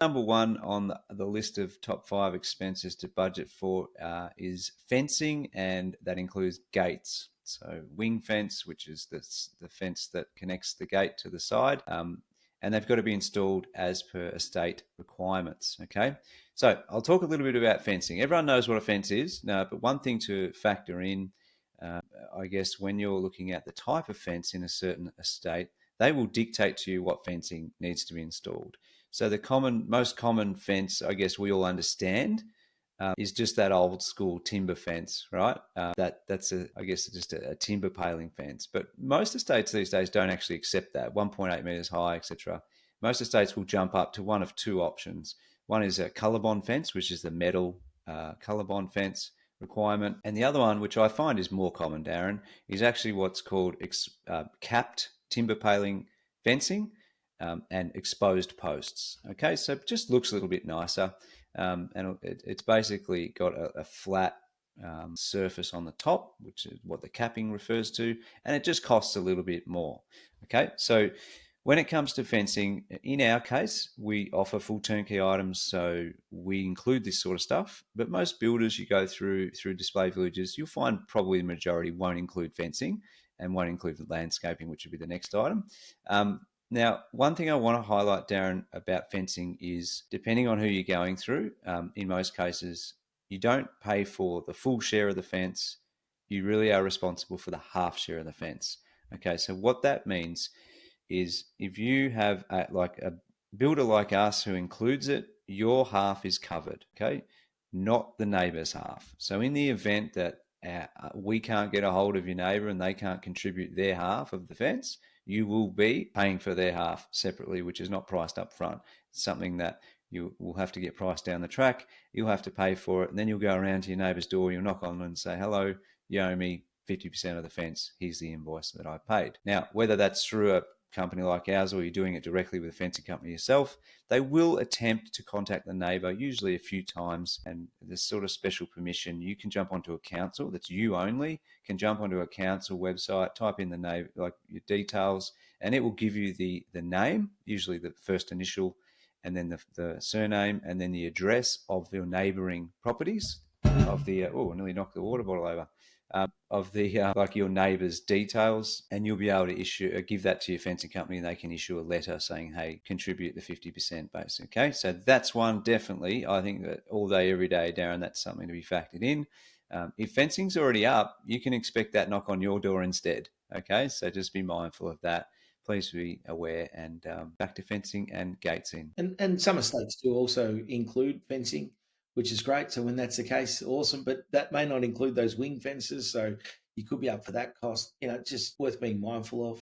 Number one on the list of top 5 expenses to budget for is fencing, and that includes gates. So wing fence, which is the fence that connects the gate to the side, and they've got to be installed as per estate requirements. Okay, so I'll talk a little bit about fencing. Everyone knows what a fence is, no, but one thing to factor in, uh, I guess, when you're looking at the type of fence in a certain estate, they will dictate to you what fencing needs to be installed. So the most common fence, I guess we all understand, is just that old school timber fence, right? That's I guess just a timber paling fence. But most estates these days don't actually accept that, 1.8 meters high, etc. Most estates will jump up to one of two options. One is a COLORBOND fence, which is the metal COLORBOND fence requirement, and the other one, which I find is more common, Darren, is actually what's called capped timber paling fencing, and exposed posts. Okay, so it just looks a little bit nicer, and it's basically got a flat surface on the top, which is what the capping refers to, and it just costs a little bit more. Okay, so when it comes to fencing, in our case, we offer full turnkey items, so we include this sort of stuff. But most builders you go through Display Villages, you'll find probably the majority won't include fencing and won't include landscaping, which would be the next item. Now, one thing I want to highlight, Darren, about fencing is depending on who you're going through, in most cases, you don't pay for the full share of the fence. You really are responsible for the half share of the fence. Okay, so what that means is if you have like a builder like us who includes it, your half is covered, okay? Not the neighbour's half. So in the event that we can't get a hold of your neighbour and they can't contribute their half of the fence, you will be paying for their half separately, which is not priced up front. It's something that you will have to get priced down the track. You'll have to pay for it, and then you'll go around to your neighbour's door, you'll knock on them and say, hello, you owe me 50% of the fence. Here's the invoice that I paid. Now, whether that's through a company like ours or you're doing it directly with a fencing company yourself, they will attempt to contact the neighbour, usually a few times, and this sort of special permission. You can jump onto a council, that's you only, can jump onto a council website, type in the name, like your details, and it will give you the name, usually the first initial, and then the surname, and then the address of your neighbouring properties of the, oh, I nearly knocked the water bottle over, of the like your neighbour's details, and you'll be able to give that to your fencing company, and they can issue a letter saying, "Hey, contribute the 50% base." Okay, so that's one definitely. I think that all day, every day, Darren, that's something to be factored in. If fencing's already up, you can expect that knock on your door instead. Okay, so just be mindful of that. Please be aware, and back to fencing and gates in. And some estates do also include fencing, which is great. So when that's the case, awesome. But that may not include those wing fences, so you could be up for that cost. Just worth being mindful of.